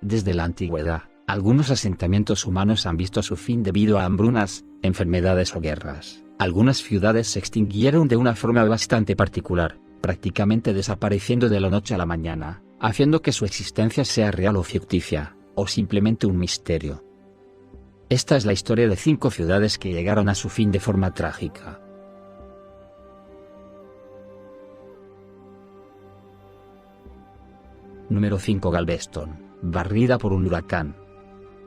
Desde la antigüedad, algunos asentamientos humanos han visto su fin debido a hambrunas, enfermedades o guerras. Algunas ciudades se extinguieron de una forma bastante particular, prácticamente desapareciendo de la noche a la mañana, haciendo que su existencia sea real o ficticia, o simplemente un misterio. Esta es la historia de 5 ciudades que llegaron a su fin de forma trágica. Número 5. Galveston, barrida por un huracán.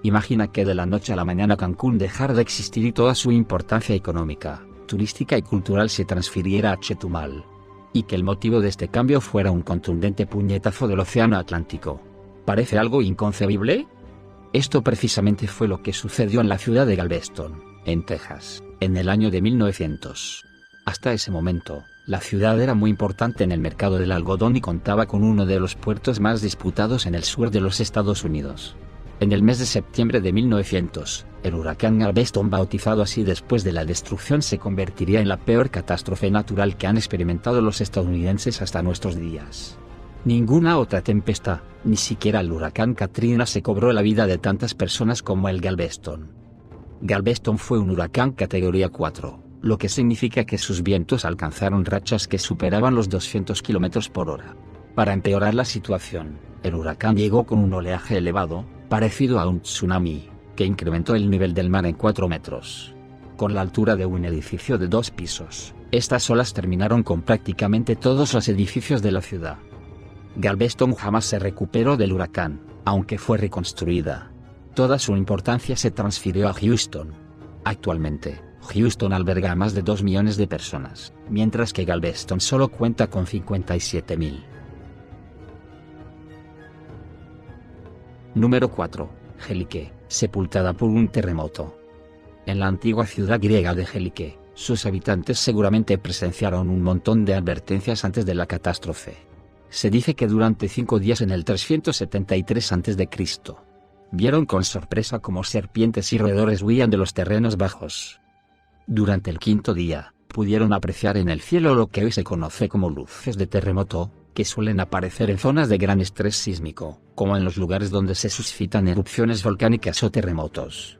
Imagina que de la noche a la mañana Cancún dejara de existir y toda su importancia económica, turística y cultural se transfiriera a Chetumal. Y que el motivo de este cambio fuera un contundente puñetazo del océano Atlántico. ¿Parece algo inconcebible? Esto precisamente fue lo que sucedió en la ciudad de Galveston, en Texas, en el año de 1900. Hasta ese momento, la ciudad era muy importante en el mercado del algodón y contaba con uno de los puertos más disputados en el sur de los Estados Unidos. En el mes de septiembre de 1900, el huracán Galveston, bautizado así después de la destrucción, se convertiría en la peor catástrofe natural que han experimentado los estadounidenses hasta nuestros días. Ninguna otra tempestad, ni siquiera el huracán Katrina, se cobró la vida de tantas personas como el Galveston. Galveston fue un huracán categoría 4, lo que significa que sus vientos alcanzaron rachas que superaban los 200 km por hora. Para empeorar la situación, el huracán llegó con un oleaje elevado, parecido a un tsunami, que incrementó el nivel del mar en 4 metros. Con la altura de un edificio de 2 pisos, estas olas terminaron con prácticamente todos los edificios de la ciudad. Galveston jamás se recuperó del huracán, aunque fue reconstruida. Toda su importancia se transfirió a Houston. Actualmente, Houston alberga a más de 2 millones de personas, mientras que Galveston solo cuenta con 57.000. Número 4. Helike, sepultada por un terremoto. En la antigua ciudad griega de Helike, sus habitantes seguramente presenciaron un montón de advertencias antes de la catástrofe. Se dice que durante 5 días en el 373 a.C., vieron con sorpresa cómo serpientes y roedores huían de los terrenos bajos. Durante el 5.º día, pudieron apreciar en el cielo lo que hoy se conoce como luces de terremoto, que suelen aparecer en zonas de gran estrés sísmico, como en los lugares donde se suscitan erupciones volcánicas o terremotos.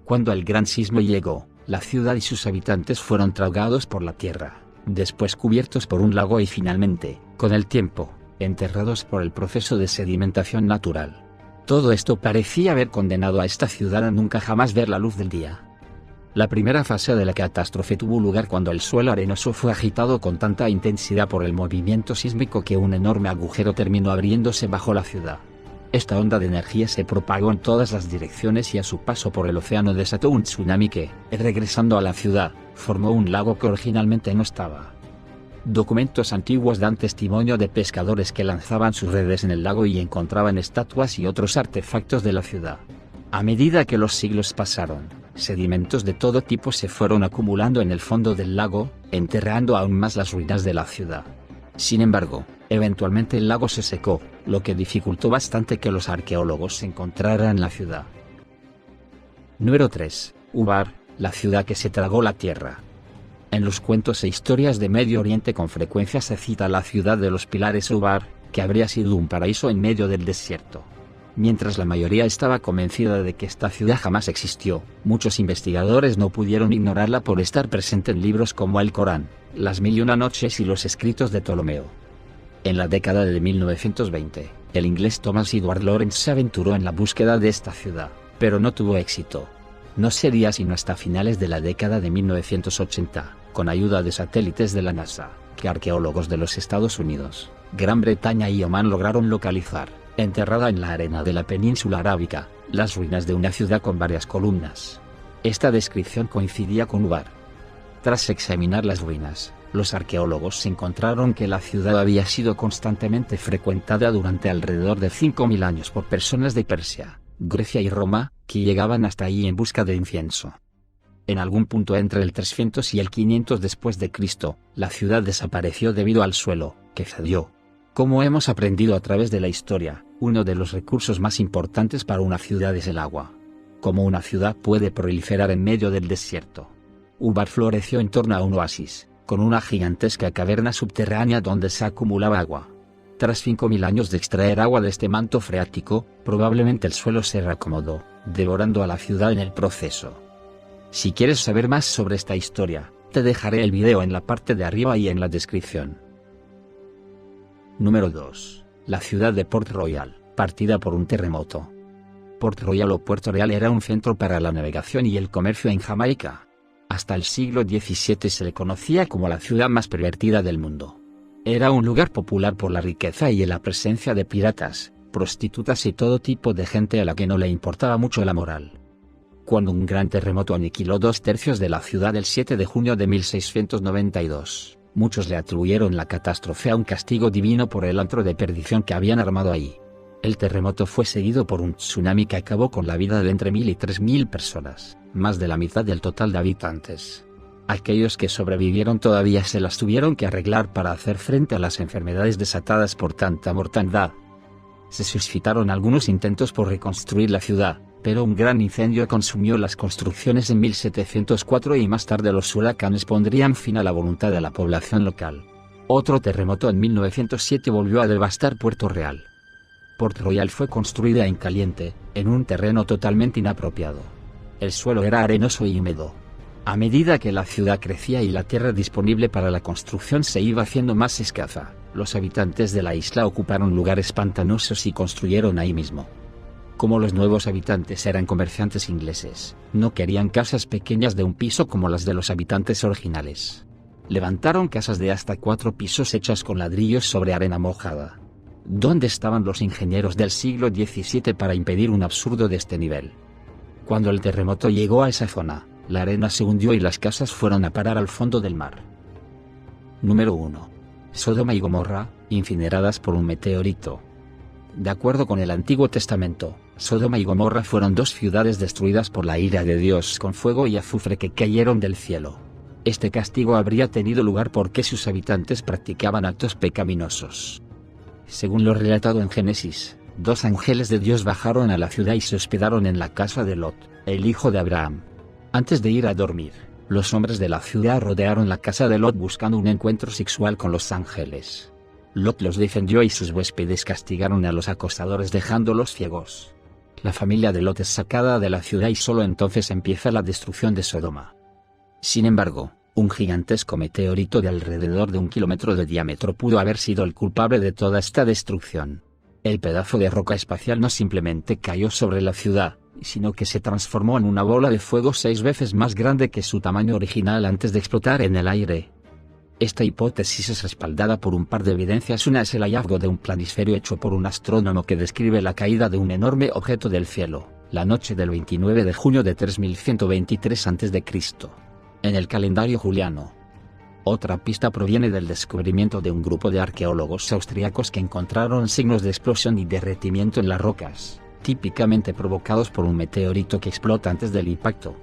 Cuando el gran sismo llegó, la ciudad y sus habitantes fueron tragados por la tierra, después cubiertos por un lago y finalmente, con el tiempo, enterrados por el proceso de sedimentación natural. Todo esto parecía haber condenado a esta ciudad a nunca jamás ver la luz del día. La primera fase de la catástrofe tuvo lugar cuando el suelo arenoso fue agitado con tanta intensidad por el movimiento sísmico que un enorme agujero terminó abriéndose bajo la ciudad. Esta onda de energía se propagó en todas las direcciones y a su paso por el océano desató un tsunami que, regresando a la ciudad, formó un lago que originalmente no estaba. Documentos antiguos dan testimonio de pescadores que lanzaban sus redes en el lago y encontraban estatuas y otros artefactos de la ciudad. A medida que los siglos pasaron, sedimentos de todo tipo se fueron acumulando en el fondo del lago, enterrando aún más las ruinas de la ciudad. Sin embargo, eventualmente el lago se secó, lo que dificultó bastante que los arqueólogos se encontraran la ciudad. Número 3. Ubar, la ciudad que se tragó la tierra. En los cuentos e historias de Medio Oriente con frecuencia se cita la ciudad de los pilares Ubar, que habría sido un paraíso en medio del desierto. Mientras la mayoría estaba convencida de que esta ciudad jamás existió, muchos investigadores no pudieron ignorarla por estar presente en libros como el Corán, Las Mil y Una Noches y los escritos de Ptolomeo. En la década de 1920, el inglés Thomas Edward Lawrence se aventuró en la búsqueda de esta ciudad, pero no tuvo éxito. No sería sino hasta finales de la década de 1980, con ayuda de satélites de la NASA, que arqueólogos de los Estados Unidos, Gran Bretaña y Omán lograron localizar, enterrada en la arena de la península arábica, las ruinas de una ciudad con varias columnas. Esta descripción coincidía con Ubar. Tras examinar las ruinas, los arqueólogos encontraron que la ciudad había sido constantemente frecuentada durante alrededor de 5.000 años por personas de Persia, Grecia y Roma, que llegaban hasta allí en busca de incienso. En algún punto entre el 300 y el 500 después de Cristo, la ciudad desapareció debido al suelo, que cedió. Como hemos aprendido a través de la historia, uno de los recursos más importantes para una ciudad es el agua. Como una ciudad puede proliferar en medio del desierto. Ubar floreció en torno a un oasis, con una gigantesca caverna subterránea donde se acumulaba agua. Tras 5000 años de extraer agua de este manto freático, probablemente el suelo se reacomodó, devorando a la ciudad en el proceso. Si quieres saber más sobre esta historia, te dejaré el video en la parte de arriba y en la descripción. Número 2. La ciudad de Port Royal, partida por un terremoto. Port Royal o Puerto Real era un centro para la navegación y el comercio en Jamaica. Hasta el siglo XVII se le conocía como la ciudad más pervertida del mundo. Era un lugar popular por la riqueza y la presencia de piratas, prostitutas y todo tipo de gente a la que no le importaba mucho la moral. Cuando un gran terremoto aniquiló 2/3 de la ciudad el 7 de junio de 1692, muchos le atribuyeron la catástrofe a un castigo divino por el antro de perdición que habían armado ahí. El terremoto fue seguido por un tsunami que acabó con la vida de entre 1000 y 3000 personas, más de la mitad del total de habitantes. Aquellos que sobrevivieron todavía se las tuvieron que arreglar para hacer frente a las enfermedades desatadas por tanta mortandad. Se suscitaron algunos intentos por reconstruir la ciudad, pero un gran incendio consumió las construcciones en 1704 y más tarde los huracanes pondrían fin a la voluntad de la población local. Otro terremoto en 1907 volvió a devastar Puerto Real. Port Royal fue construida en caliente, en un terreno totalmente inapropiado. El suelo era arenoso y húmedo. A medida que la ciudad crecía y la tierra disponible para la construcción se iba haciendo más escasa, los habitantes de la isla ocuparon lugares pantanosos y construyeron ahí mismo. Como los nuevos habitantes eran comerciantes ingleses, no querían casas pequeñas de un piso como las de los habitantes originales. Levantaron casas de hasta 4 pisos hechas con ladrillos sobre arena mojada. ¿Dónde estaban los ingenieros del siglo XVII para impedir un absurdo de este nivel? Cuando el terremoto llegó a esa zona, la arena se hundió y las casas fueron a parar al fondo del mar. Número 1. Sodoma y Gomorra, incineradas por un meteorito. De acuerdo con el Antiguo Testamento, Sodoma y Gomorra fueron 2 ciudades destruidas por la ira de Dios con fuego y azufre que cayeron del cielo. Este castigo habría tenido lugar porque sus habitantes practicaban actos pecaminosos. Según lo relatado en Génesis, 2 ángeles de Dios bajaron a la ciudad y se hospedaron en la casa de Lot, el hijo de Abraham. Antes de ir a dormir, los hombres de la ciudad rodearon la casa de Lot buscando un encuentro sexual con los ángeles. Lot los defendió y sus huéspedes castigaron a los acosadores dejándolos ciegos. La familia de Lot es sacada de la ciudad y solo entonces empieza la destrucción de Sodoma. Sin embargo, un gigantesco meteorito de alrededor de 1 kilómetro de diámetro pudo haber sido el culpable de toda esta destrucción. El pedazo de roca espacial no simplemente cayó sobre la ciudad, sino que se transformó en una bola de fuego 6 veces más grande que su tamaño original antes de explotar en el aire. Esta hipótesis es respaldada por un par de evidencias. Una es el hallazgo de un planisferio hecho por un astrónomo que describe la caída de un enorme objeto del cielo, la noche del 29 de junio de 3123 a.C., en el calendario juliano. Otra pista proviene del descubrimiento de un grupo de arqueólogos austriacos que encontraron signos de explosión y derretimiento en las rocas, típicamente provocados por un meteorito que explota antes del impacto.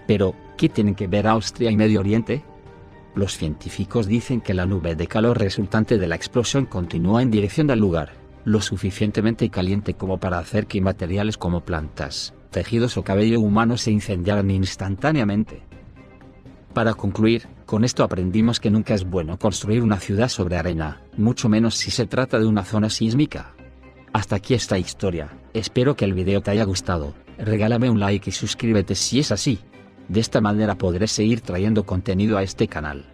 Pero, ¿qué tienen que ver Austria y Medio Oriente? Los científicos dicen que la nube de calor resultante de la explosión continúa en dirección del lugar, lo suficientemente caliente como para hacer que materiales como plantas, tejidos o cabello humano se incendiaran instantáneamente. Para concluir, con esto aprendimos que nunca es bueno construir una ciudad sobre arena, mucho menos si se trata de una zona sísmica. Hasta aquí esta historia, espero que el video te haya gustado, regálame un like y suscríbete si es así. De esta manera podré seguir trayendo contenido a este canal.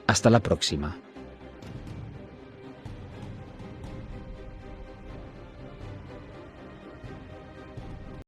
Hasta la próxima.